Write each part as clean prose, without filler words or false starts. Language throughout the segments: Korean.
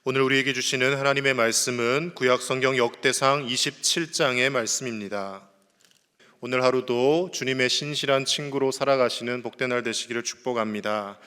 오늘 우리에게 주시는 하나님의 말씀은 구약 성경 역대상 27장의 말씀입니다. 오늘 하루도 주님의 신실한 친구로 살아가시는 복된 날 되시기를 축복합니다.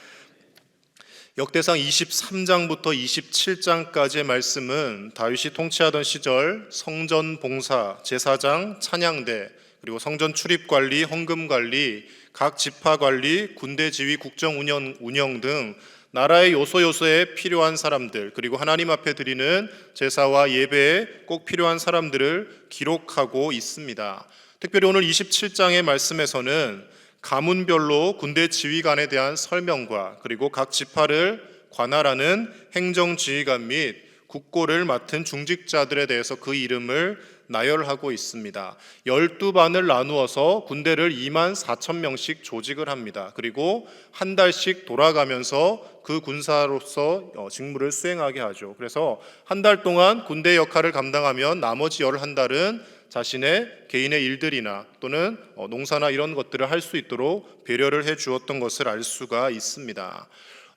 역대상 23장부터 27장까지의 말씀은 다윗이 통치하던 시절 성전 봉사, 제사장, 찬양대, 그리고 성전 출입 관리, 헌금 관리, 각 지파 관리, 군대 지휘, 국정 운영 등 나라의 요소요소에 필요한 사람들, 그리고 하나님 앞에 드리는 제사와 예배에 꼭 필요한 사람들을 기록하고 있습니다. 특별히 오늘 27장의 말씀에서는 가문별로 군대 지휘관에 대한 설명과 그리고 각 지파를 관할하는 행정지휘관 및 국고를 맡은 중직자들에 대해서 그 이름을 나열하고 있습니다. 12반을 나누어서 군대를 24,000명씩 조직을 합니다. 그리고 한 달씩 돌아가면서 그 군사로서 직무를 수행하게 하죠. 그래서 한 달 동안 군대 역할을 감당하면 나머지 11달은 자신의 개인의 일들이나 또는 농사나 이런 것들을 할 수 있도록 배려를 해 주었던 것을 알 수가 있습니다.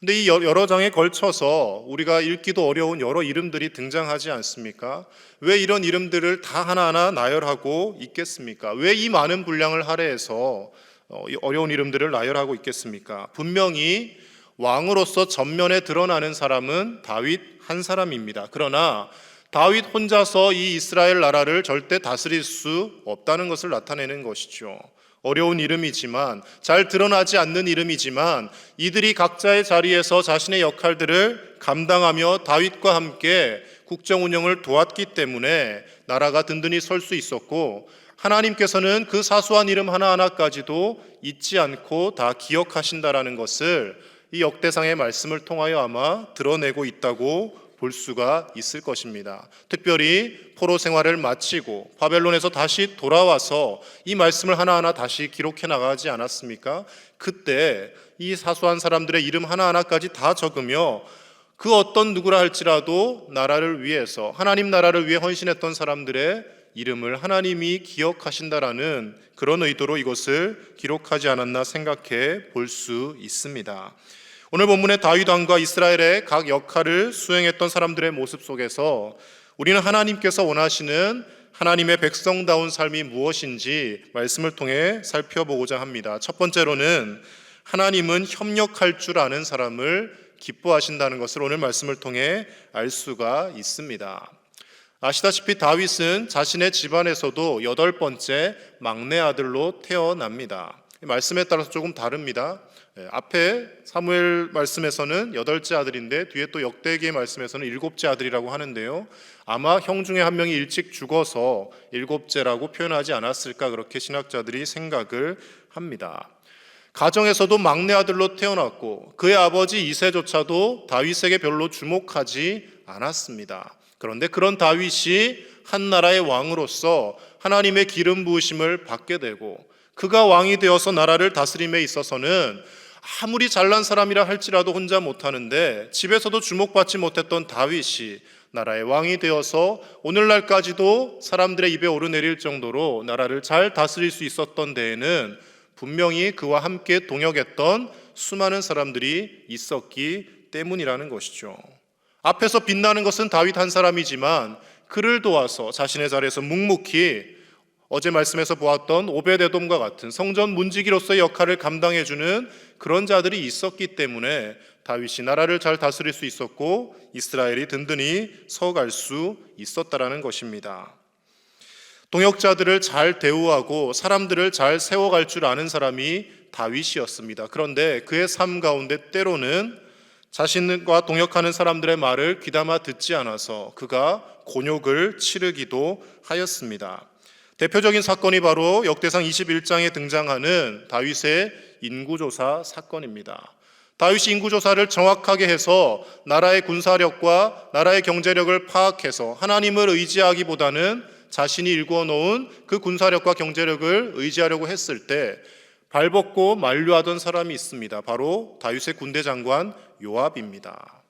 근데 이 여러 장에 걸쳐서 우리가 읽기도 어려운 여러 이름들이 등장하지 않습니까? 왜 이런 이름들을 다 하나하나 나열하고 있겠습니까? 왜 이 많은 분량을 할애해서 어려운 이름들을 나열하고 있겠습니까? 분명히 왕으로서 전면에 드러나는 사람은 다윗 한 사람입니다. 그러나 다윗 혼자서 이 이스라엘 나라를 절대 다스릴 수 없다는 것을 나타내는 것이죠. 어려운 이름이지만, 잘 드러나지 않는 이름이지만 이들이 각자의 자리에서 자신의 역할들을 감당하며 다윗과 함께 국정 운영을 도왔기 때문에 나라가 든든히 설 수 있었고, 하나님께서는 그 사소한 이름 하나하나까지도 잊지 않고 다 기억하신다라는 것을 이 역대상의 말씀을 통하여 아마 드러내고 있다고 볼 수가 있을 것입니다. 특별히 포로 생활을 마치고 바벨론에서 다시 돌아와서 이 말씀을 하나하나 다시 기록해 나가지 않았습니까? 그때 이 사소한 사람들의 이름 하나하나까지 다 적으며 그 어떤 누구라 할지라도 나라를 위해서, 하나님 나라를 위해 헌신했던 사람들의 이름을 하나님이 기억하신다라는 그런 의도로 이것을 기록하지 않았나 생각해 볼 수 있습니다. 오늘 본문의 다윗 왕과 이스라엘의 각 역할을 수행했던 사람들의 모습 속에서 우리는 하나님께서 원하시는 하나님의 백성다운 삶이 무엇인지 말씀을 통해 살펴보고자 합니다. 첫 번째로는 하나님은 협력할 줄 아는 사람을 기뻐하신다는 것을 오늘 말씀을 통해 알 수가 있습니다. 아시다시피 다윗은 자신의 집안에서도 8번째 막내 아들로 태어납니다. 말씀에 따라서 조금 다릅니다. 앞에 사무엘 말씀에서는 8째 아들인데 뒤에 또 역대기의 말씀에서는 7째 아들이라고 하는데요, 아마 형 중에 한 명이 일찍 죽어서 7째라고 표현하지 않았을까, 그렇게 신학자들이 생각을 합니다. 가정에서도 막내 아들로 태어났고 그의 아버지 이새조차도 다윗에게 별로 주목하지 않았습니다. 그런데 그런 다윗이 한 나라의 왕으로서 하나님의 기름 부으심을 받게 되고 그가 왕이 되어서 나라를 다스림에 있어서는 아무리 잘난 사람이라 할지라도 혼자 못하는데 집에서도 주목받지 못했던 다윗이 나라의 왕이 되어서 오늘날까지도 사람들의 입에 오르내릴 정도로 나라를 잘 다스릴 수 있었던 데에는 분명히 그와 함께 동역했던 수많은 사람들이 있었기 때문이라는 것이죠. 앞에서 빛나는 것은 다윗 한 사람이지만 그를 도와서 자신의 자리에서 묵묵히 어제 말씀에서 보았던 오벳에돔과 같은 성전 문지기로서의 역할을 감당해주는 그런 자들이 있었기 때문에 다윗이 나라를 잘 다스릴 수 있었고 이스라엘이 든든히 서갈 수 있었다라는 것입니다. 동역자들을 잘 대우하고 사람들을 잘 세워갈 줄 아는 사람이 다윗이었습니다. 그런데 그의 삶 가운데 때로는 자신과 동역하는 사람들의 말을 귀담아 듣지 않아서 그가 곤욕을 치르기도 하였습니다. 대표적인 사건이 바로 역대상 21장에 등장하는 다윗의 인구조사 사건입니다. 다윗이 인구조사를 정확하게 해서 나라의 군사력과 나라의 경제력을 파악해서 하나님을 의지하기보다는 자신이 일구어 놓은 그 군사력과 경제력을 의지하려고 했을 때 발벗고 만류하던 사람이 있습니다. 바로 다윗의 군대 장관 요압입니다.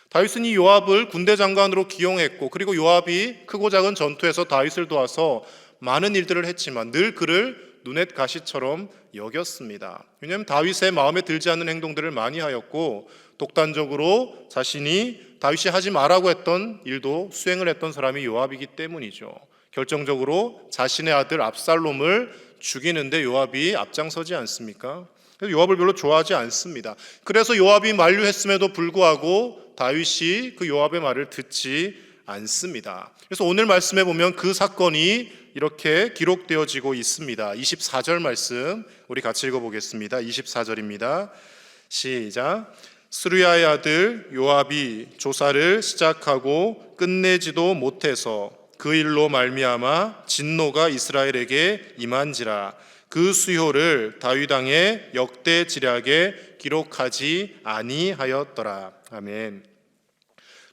다윗은 이 요압을 군대 장관으로 기용했고 그리고 요압이 크고 작은 전투에서 다윗을 도와서 많은 일들을 했지만 늘 그를 눈엣 가시처럼 여겼습니다. 왜냐하면 다윗의 마음에 들지 않는 행동들을 많이 하였고 독단적으로 자신이 다윗이 하지 말라고 했던 일도 수행을 했던 사람이 요압이기 때문이죠. 결정적으로 자신의 아들 압살롬을 죽이는데 요압이 앞장서지 않습니까? 그래서 요압을 별로 좋아하지 않습니다. 그래서 요압이 만류했음에도 불구하고 다윗이 그 요압의 말을 듣지 않습니다. 그래서 오늘 말씀에 보면 그 사건이 이렇게 기록되어지고 있습니다. 24절 말씀 우리 같이 읽어보겠습니다. 24절입니다. 시작. 스루야의 아들 요압이 조사를 시작하고 끝내지도 못해서 그 일로 말미암아 진노가 이스라엘에게 임한지라. 그 수효를 다윗 왕의 역대 지략에 기록하지 아니하였더라. 아멘.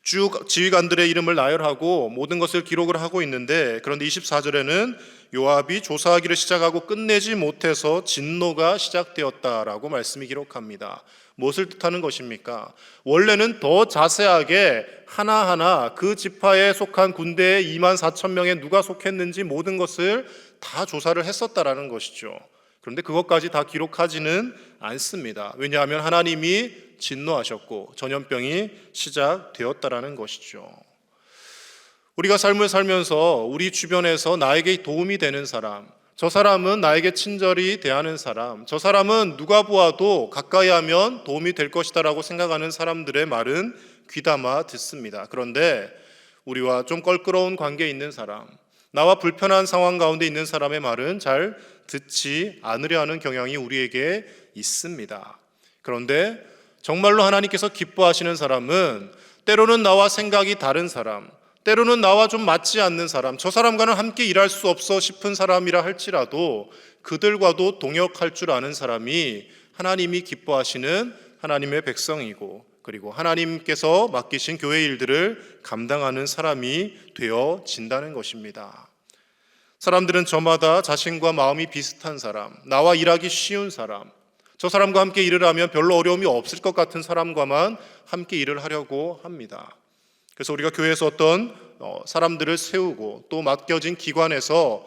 쭉 지휘관들의 이름을 나열하고 모든 것을 기록을 하고 있는데, 그런데 24절에는 요압이 조사하기를 시작하고 끝내지 못해서 진노가 시작되었다라고 말씀이 기록합니다. 무엇을 뜻하는 것입니까? 원래는 더 자세하게 하나하나 그 지파에 속한 군대에 24,000명에 누가 속했는지 모든 것을 다 조사를 했었다라는 것이죠. 그런데 그것까지 다 기록하지는 않습니다. 왜냐하면 하나님이 진노하셨고 전염병이 시작되었다라는 것이죠. 우리가 삶을 살면서 우리 주변에서 나에게 도움이 되는 사람, 저 사람은 나에게 친절히 대하는 사람, 저 사람은 누가 보아도 가까이 하면 도움이 될 것이다 라고 생각하는 사람들의 말은 귀담아 듣습니다. 그런데 우리와 좀 껄끄러운 관계에 있는 사람, 나와 불편한 상황 가운데 있는 사람의 말은 잘 듣지 않으려 하는 경향이 우리에게 있습니다. 그런데 정말로 하나님께서 기뻐하시는 사람은 때로는 나와 생각이 다른 사람, 때로는 나와 좀 맞지 않는 사람, 저 사람과는 함께 일할 수 없어 싶은 사람이라 할지라도 그들과도 동역할 줄 아는 사람이 하나님이 기뻐하시는 하나님의 백성이고, 그리고 하나님께서 맡기신 교회 일들을 감당하는 사람이 되어진다는 것입니다. 사람들은 저마다 자신과 마음이 비슷한 사람, 나와 일하기 쉬운 사람, 저 사람과 함께 일을 하면 별로 어려움이 없을 것 같은 사람과만 함께 일을 하려고 합니다. 그래서 우리가 교회에서 어떤 사람들을 세우고 또 맡겨진 기관에서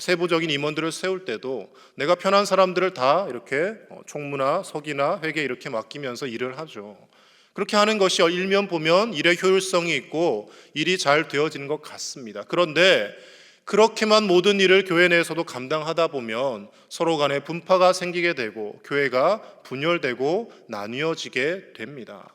세부적인 임원들을 세울 때도 내가 편한 사람들을 다 이렇게 총무나 서기나 회계 이렇게 맡기면서 일을 하죠. 그렇게 하는 것이 일면 보면 일의 효율성이 있고 일이 잘 되어지는 것 같습니다. 그런데 그렇게만 모든 일을 교회 내에서도 감당하다 보면 서로 간에 분파가 생기게 되고 교회가 분열되고 나뉘어지게 됩니다.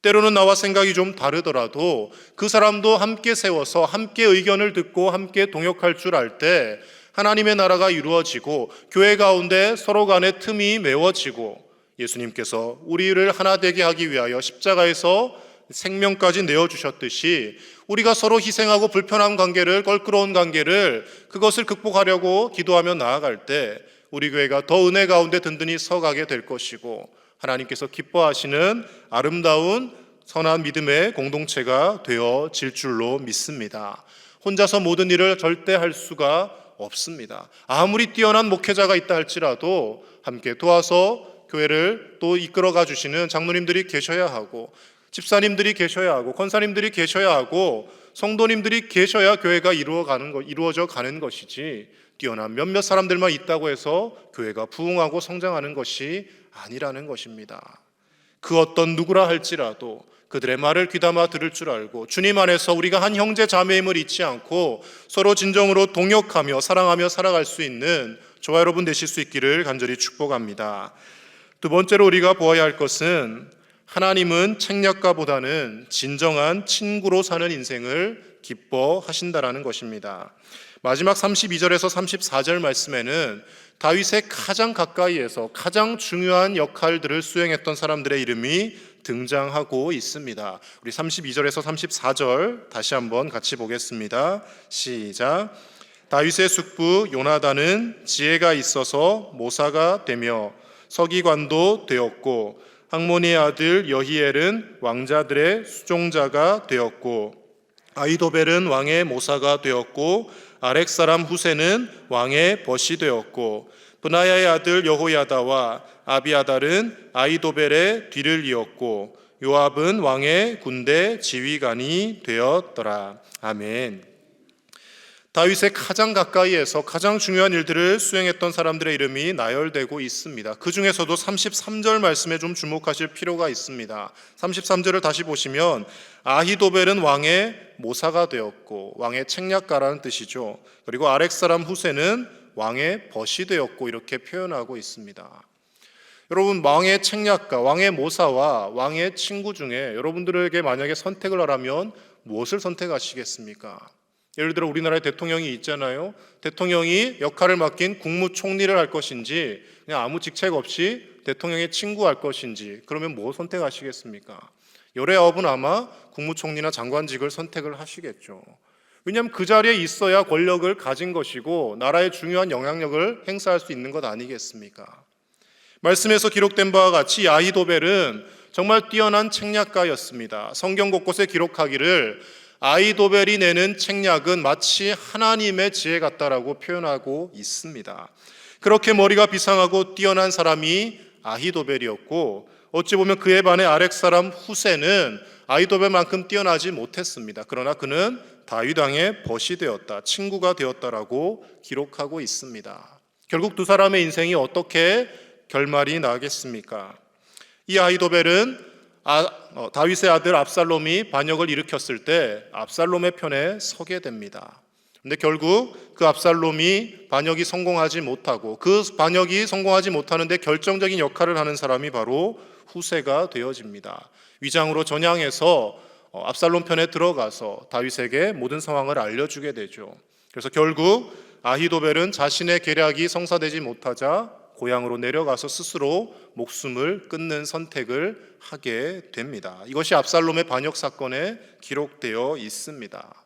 때로는 나와 생각이 좀 다르더라도 그 사람도 함께 세워서 함께 의견을 듣고 함께 동역할 줄 알 때 하나님의 나라가 이루어지고 교회 가운데 서로 간에 틈이 메워지고 예수님께서 우리를 하나 되게 하기 위하여 십자가에서 생명까지 내어주셨듯이 우리가 서로 희생하고 불편한 관계를, 껄끄러운 관계를, 그것을 극복하려고 기도하며 나아갈 때 우리 교회가 더 은혜 가운데 든든히 서가게 될 것이고 하나님께서 기뻐하시는 아름다운 선한 믿음의 공동체가 되어질 줄로 믿습니다. 혼자서 모든 일을 절대 할 수가 없습니다. 아무리 뛰어난 목회자가 있다 할지라도 함께 도와서 교회를 또 이끌어가 주시는 장로님들이 계셔야 하고, 집사님들이 계셔야 하고, 권사님들이 계셔야 하고, 성도님들이 계셔야 교회가 이루어져 가는 것이지, 뛰어난 몇몇 사람들만 있다고 해서 교회가 부흥하고 성장하는 것이 아니라는 것입니다. 그 어떤 누구라 할지라도 그들의 말을 귀담아 들을 줄 알고 주님 안에서 우리가 한 형제 자매임을 잊지 않고 서로 진정으로 동역하며 사랑하며 살아갈 수 있는 저와 여러분 되실 수 있기를 간절히 축복합니다. 두 번째로 우리가 보아야 할 것은 하나님은 책략가보다는 진정한 친구로 사는 인생을 기뻐하신다라는 것입니다. 마지막 32절에서 34절 말씀에는 다윗의 가장 가까이에서 가장 중요한 역할들을 수행했던 사람들의 이름이 등장하고 있습니다. 우리 32절에서 34절 다시 한번 같이 보겠습니다. 시작. 다윗의 숙부 요나단은 지혜가 있어서 모사가 되며 서기관도 되었고, 학모니의 아들 여히엘은 왕자들의 수종자가 되었고, 아히도벨은 왕의 모사가 되었고, 아렉 사람 후세는 왕의 벗이 되었고, 브나야의 아들 여호야다와 아비아달은 아히도벨의 뒤를 이었고, 요압은 왕의 군대 지휘관이 되었더라. 아멘. 다윗의 가장 가까이에서 가장 중요한 일들을 수행했던 사람들의 이름이 나열되고 있습니다. 그 중에서도 33절 말씀에 좀 주목하실 필요가 있습니다. 33절을 다시 보시면 아히도벨은 왕의 모사가 되었고, 왕의 책략가라는 뜻이죠. 그리고 아렉 사람 후세는 왕의 벗이 되었고, 이렇게 표현하고 있습니다. 여러분, 왕의 책략가, 왕의 모사와 왕의 친구 중에 여러분들에게 만약에 선택을 하라면 무엇을 선택하시겠습니까? 예를 들어 우리나라에 대통령이 있잖아요. 대통령이 역할을 맡긴 국무총리를 할 것인지, 그냥 아무 직책 없이 대통령의 친구 할 것인지, 그러면 뭐 선택하시겠습니까? 열애아홉은 아마 국무총리나 장관직을 선택을 하시겠죠. 왜냐하면 그 자리에 있어야 권력을 가진 것이고 나라의 중요한 영향력을 행사할 수 있는 것 아니겠습니까? 말씀에서 기록된 바와 같이 아히도벨은 정말 뛰어난 책략가였습니다. 성경 곳곳에 기록하기를 아히도벨이 내는 책략은 마치 하나님의 지혜 같다라고 표현하고 있습니다. 그렇게 머리가 비상하고 뛰어난 사람이 아히도벨이었고, 어찌 보면 그에 반해 아렉 사람 후세는 아히도벨만큼 뛰어나지 못했습니다. 그러나 그는 다윗 왕의 벗이 되었다, 친구가 되었다라고 기록하고 있습니다. 결국 두 사람의 인생이 어떻게 결말이 나겠습니까? 이 아히도벨은 다윗의 아들 압살롬이 반역을 일으켰을 때 압살롬의 편에 서게 됩니다. 그런데 결국 그 압살롬이 반역이 성공하지 못하고, 그 반역이 성공하지 못하는데 결정적인 역할을 하는 사람이 바로 후세가 되어집니다. 위장으로 전향해서 압살롬 편에 들어가서 다윗에게 모든 상황을 알려주게 되죠. 그래서 결국 아히도벨은 자신의 계략이 성사되지 못하자 고향으로 내려가서 스스로 목숨을 끊는 선택을 하게 됩니다. 이것이 압살롬의 반역 사건에 기록되어 있습니다.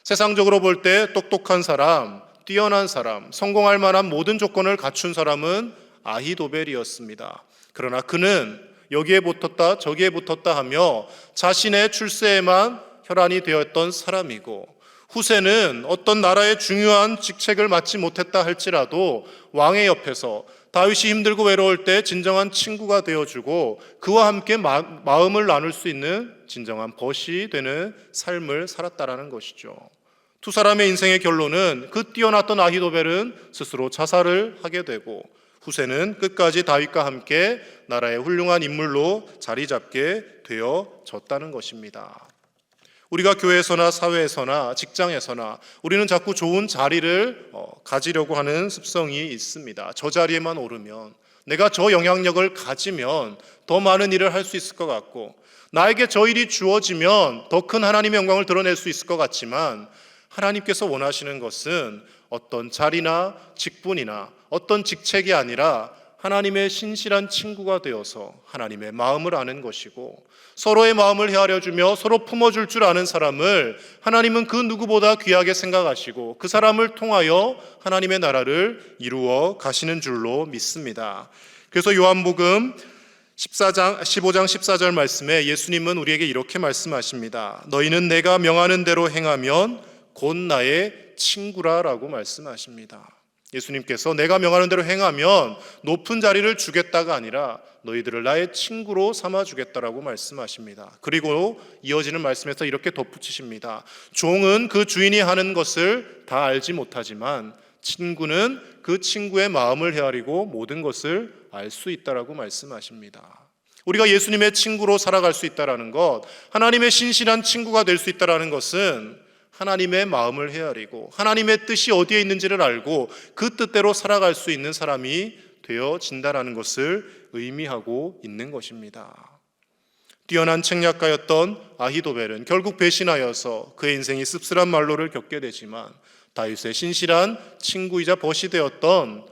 세상적으로 볼 때 똑똑한 사람, 뛰어난 사람, 성공할 만한 모든 조건을 갖춘 사람은 아히도벨이었습니다. 그러나 그는 여기에 붙었다 저기에 붙었다 하며 자신의 출세에만 혈안이 되었던 사람이고, 후세는 어떤 나라의 중요한 직책을 맡지 못했다 할지라도 왕의 옆에서 다윗이 힘들고 외로울 때 진정한 친구가 되어주고 그와 함께 마음을 나눌 수 있는 진정한 벗이 되는 삶을 살았다라는 것이죠. 두 사람의 인생의 결론은 그 뛰어났던 아히도벨은 스스로 자살을 하게 되고, 후세는 끝까지 다윗과 함께 나라의 훌륭한 인물로 자리 잡게 되어졌다는 것입니다. 우리가 교회에서나 사회에서나 직장에서나 우리는 자꾸 좋은 자리를 가지려고 하는 습성이 있습니다. 저 자리에만 오르면, 내가 저 영향력을 가지면 더 많은 일을 할 수 있을 것 같고, 나에게 저 일이 주어지면 더 큰 하나님의 영광을 드러낼 수 있을 것 같지만, 하나님께서 원하시는 것은 어떤 자리나 직분이나 어떤 직책이 아니라 하나님의 신실한 친구가 되어서 하나님의 마음을 아는 것이고, 서로의 마음을 헤아려주며 서로 품어줄 줄 아는 사람을 하나님은 그 누구보다 귀하게 생각하시고 그 사람을 통하여 하나님의 나라를 이루어 가시는 줄로 믿습니다. 그래서 요한복음 15장 14절 말씀에 예수님은 우리에게 이렇게 말씀하십니다. 너희는 내가 명하는 대로 행하면 곧 나의 친구라 라고 말씀하십니다. 예수님께서 내가 명하는 대로 행하면 높은 자리를 주겠다가 아니라 너희들을 나의 친구로 삼아주겠다라고 말씀하십니다. 그리고 이어지는 말씀에서 이렇게 덧붙이십니다. 종은 그 주인이 하는 것을 다 알지 못하지만 친구는 그 친구의 마음을 헤아리고 모든 것을 알 수 있다라고 말씀하십니다. 우리가 예수님의 친구로 살아갈 수 있다라는 것, 하나님의 신실한 친구가 될 수 있다라는 것은 하나님의 마음을 헤아리고 하나님의 뜻이 어디에 있는지를 알고 그 뜻대로 살아갈 수 있는 사람이 되어진다라는 것을 의미하고 있는 것입니다. 뛰어난 책략가였던 아히도벨은 결국 배신하여서 그의 인생이 씁쓸한 말로를 겪게 되지만, 다윗의 신실한 친구이자 벗이 되었던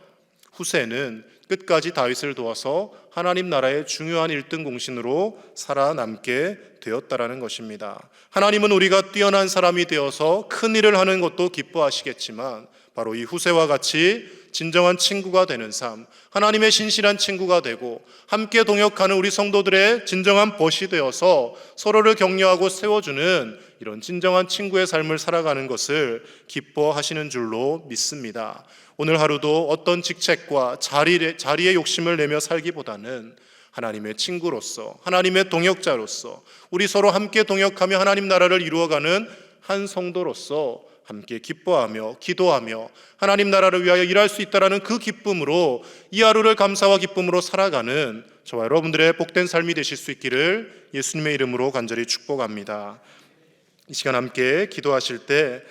후세는 끝까지 다윗을 도와서 하나님 나라의 중요한 1등 공신으로 살아남게 되었다라는 것입니다. 하나님은 우리가 뛰어난 사람이 되어서 큰 일을 하는 것도 기뻐하시겠지만, 바로 이 후세와 같이 진정한 친구가 되는 삶, 하나님의 신실한 친구가 되고 함께 동역하는 우리 성도들의 진정한 벗이 되어서 서로를 격려하고 세워주는 이런 진정한 친구의 삶을 살아가는 것을 기뻐하시는 줄로 믿습니다. 오늘 하루도 어떤 직책과 자리의 욕심을 내며 살기보다는 하나님의 친구로서, 하나님의 동역자로서, 우리 서로 함께 동역하며 하나님 나라를 이루어가는 한 성도로서 함께 기뻐하며 기도하며 하나님 나라를 위하여 일할 수 있다라는 그 기쁨으로 이 하루를 감사와 기쁨으로 살아가는 저와 여러분들의 복된 삶이 되실 수 있기를 예수님의 이름으로 간절히 축복합니다. 이 시간 함께 기도하실 때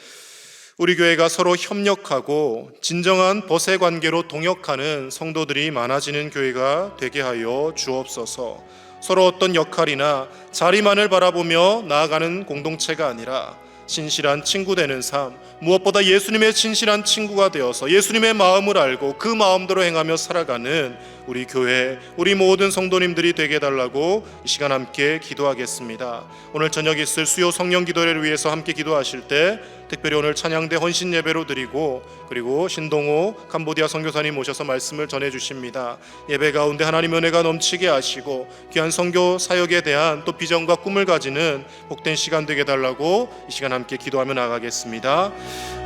우리 교회가 서로 협력하고 진정한 벗의 관계로 동역하는 성도들이 많아지는 교회가 되게 하여 주옵소서. 서로 어떤 역할이나 자리만을 바라보며 나아가는 공동체가 아니라 신실한 친구 되는 삶, 무엇보다 예수님의 신실한 친구가 되어서 예수님의 마음을 알고 그 마음대로 행하며 살아가는 우리 교회, 우리 모든 성도님들이 되게 해달라고 이 시간 함께 기도하겠습니다. 오늘 저녁 있을 수요 성령 기도회를 위해서 함께 기도하실 때 특별히 오늘 찬양대 헌신 예배로 드리고 그리고 신동호 캄보디아 선교사님 모셔서 말씀을 전해주십니다. 예배 가운데 하나님의 은혜가 넘치게 하시고 귀한 선교 사역에 대한 또 비전과 꿈을 가지는 복된 시간 되게 해달라고 이 시간 함께 기도하며 나가겠습니다.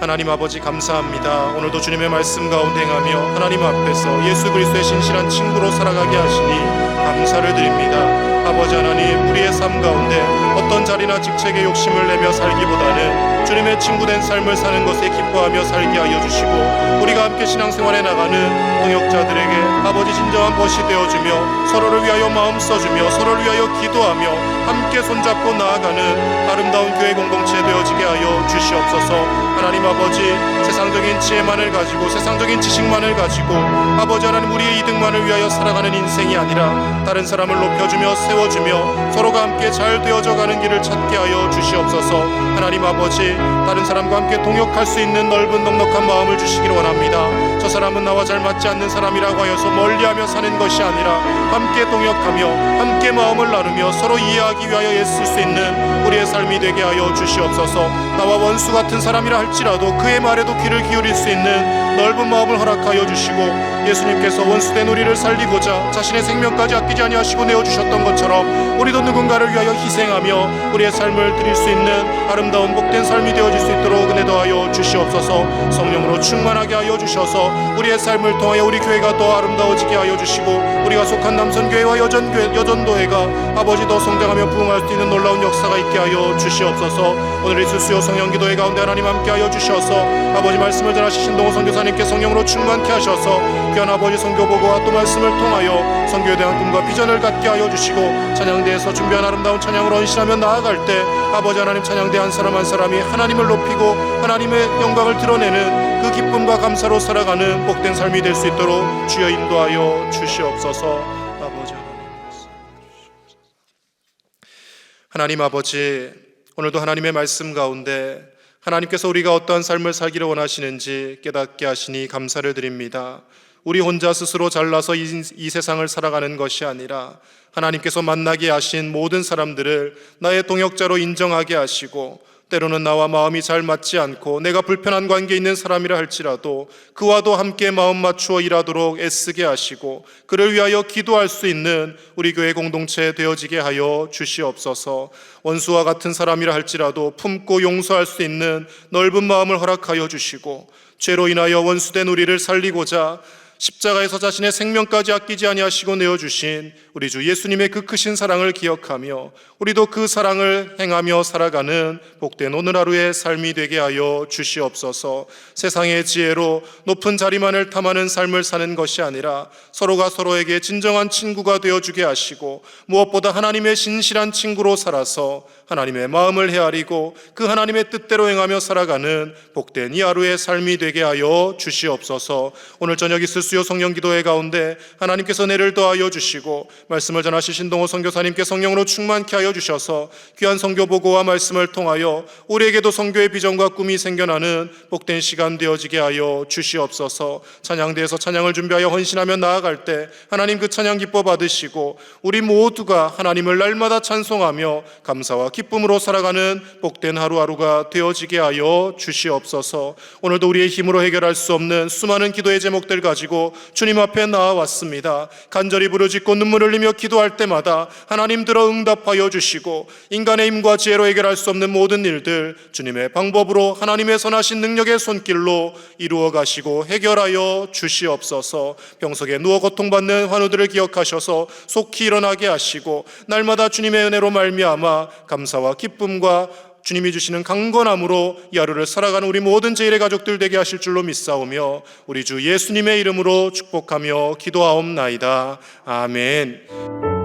하나님 아버지 감사합니다. 오늘도 주님의 말씀 가운데 행하며 하나님 앞에서 예수 그리스도의 신실한 친구로 살아가게 하시니 감사를 드립니다. 아버지 하나님, 우리의 삶 가운데 어떤 자리나 직책에 욕심을 내며 살기보다는 주님의 친구된 삶을 사는 것에 기뻐하며 살게 하여 주시고 우리가 함께 신앙생활에 나가는 동역자들에게 아버지 진정한 벗이 되어주며 서로를 위하여 마음 써주며 서로를 위하여 기도하며 함께 손잡고 나아가는 아름다운 교회 공동체 되어지게 하여 주시옵소서. 하나님 아버지, 세상적인 지혜만을 가지고 세상적인 지식만을 가지고 아버지 하나님 우리의 이득만을 위하여 살아가는 인생이 아니라 다른 사람을 높여주며 세워주며 서로가 함께 잘 되어져 가는 길을 찾게 하여 주시옵소서. 하나님 아버지, 다른 사람과 함께 동역할 수 있는 넓은 넉넉한 마음을 주시기를 원합니다. 저 사람은 나와 잘 맞지 않는 사람이라고 하여서 멀리하며 사는 것이 아니라 함께 동역하며 함께 마음을 나누며 서로 이해하기 위하여 애쓸 수 있는 우리의 삶이 되게 하여 주시옵소서. 나와 원수 같은 사람이라 할지라도 그의 말에도 귀를 기울일 수 있는 넓은 마음을 허락하여 주시고 예수님께서 원수된 우리를 살리고자 자신의 생명까지 아끼지 아니하시고 내어주셨던 것처럼 우리도 누군가를 위하여 희생하며 우리의 삶을 드릴 수 있는 아름다운 복된 삶이 되어질 수 있도록 은혜 더하여 주시옵소서. 성령으로 충만하게 하여 주셔서 우리의 삶을 통하여 우리 교회가 더 아름다워지게 하여 주시고 우리가 속한 남선교회와 여전도회가 아버지 더 성장하며 부흥할 수 있는 놀라운 역사가 있게 하여 주시옵소서. 오늘 있을 수요 성령기도회 가운데 하나님 함께 하여 주셔서 아버지 말씀을 전하신 신동호 선교사님께 성령으로 충만케 하셔서 귀한 아버지 선교보고와 또 말씀을 통하여 선교에 대한 꿈과 비전을 갖게 하여 주시고 찬양대에서 준비한 아름다운 찬양으로 헌신하며 나아갈 때 아버지 하나님 찬양대 한 사람 한 사람이 하나님을 높이고 하나님의 영광을 드러내는 그 기쁨과 감사로 살아가는 복된 삶이 될 수 있도록 주여 인도하여 주시옵소서. 아버지 하나님 아버지, 오늘도 하나님의 말씀 가운데 하나님께서 우리가 어떠한 삶을 살기를 원하시는지 깨닫게 하시니 감사를 드립니다. 우리 혼자 스스로 잘나서 이 세상을 살아가는 것이 아니라 하나님께서 만나게 하신 모든 사람들을 나의 동역자로 인정하게 하시고 때로는 나와 마음이 잘 맞지 않고 내가 불편한 관계에 있는 사람이라 할지라도 그와도 함께 마음 맞추어 일하도록 애쓰게 하시고 그를 위하여 기도할 수 있는 우리 교회 공동체 되어지게 하여 주시옵소서. 원수와 같은 사람이라 할지라도 품고 용서할 수 있는 넓은 마음을 허락하여 주시고 죄로 인하여 원수된 우리를 살리고자 십자가에서 자신의 생명까지 아끼지 아니하시고 내어주신 우리 주 예수님의 그 크신 사랑을 기억하며 우리도 그 사랑을 행하며 살아가는 복된 오늘 하루의 삶이 되게 하여 주시옵소서. 세상의 지혜로 높은 자리만을 탐하는 삶을 사는 것이 아니라 서로가 서로에게 진정한 친구가 되어주게 하시고 무엇보다 하나님의 신실한 친구로 살아서 하나님의 마음을 헤아리고 그 하나님의 뜻대로 행하며 살아가는 복된 이 하루의 삶이 되게 하여 주시옵소서. 오늘 저녁 있을 수요 성령기도회 가운데 하나님께서 은혜를 더하여 주시고 말씀을 전하신 신동호 선교사님께 성령으로 충만케 하여 주셔서 귀한 선교 보고와 말씀을 통하여 우리에게도 선교의 비전과 꿈이 생겨나는 복된 시간 되어지게 하여 주시옵소서. 찬양대에서 찬양을 준비하여 헌신하며 나아갈 때 하나님 그 찬양 기뻐 받으시고 우리 모두가 하나님을 날마다 찬송하며 감사와 기쁨으로 살아가는 복된 하루하루가 되어지게 하여 주시옵소서. 오늘도 우리의 힘으로 해결할 수 없는 수많은 기도의 제목들 가지고 주님 앞에 나아왔습니다. 간절히 부르짖고 눈물 흘리며 기도할 때마다 하나님 들어 응답하여 주시고 인간의 힘과 지혜로 해결할 수 없는 모든 일들 주님의 방법으로 하나님의 선하신 능력의 손길로 이루어 가시고 해결하여 주시옵소서. 병석에 누워 고통받는 환우들을 기억하셔서 속히 일어나게 하시고 날마다 주님의 은혜로 말미암아 감사와 기쁨과 주님이 주시는 강건함으로 이 하루를 살아가는 우리 모든 제1의 가족들 되게 하실 줄로 믿사오며 우리 주 예수님의 이름으로 축복하며 기도하옵나이다. 아멘.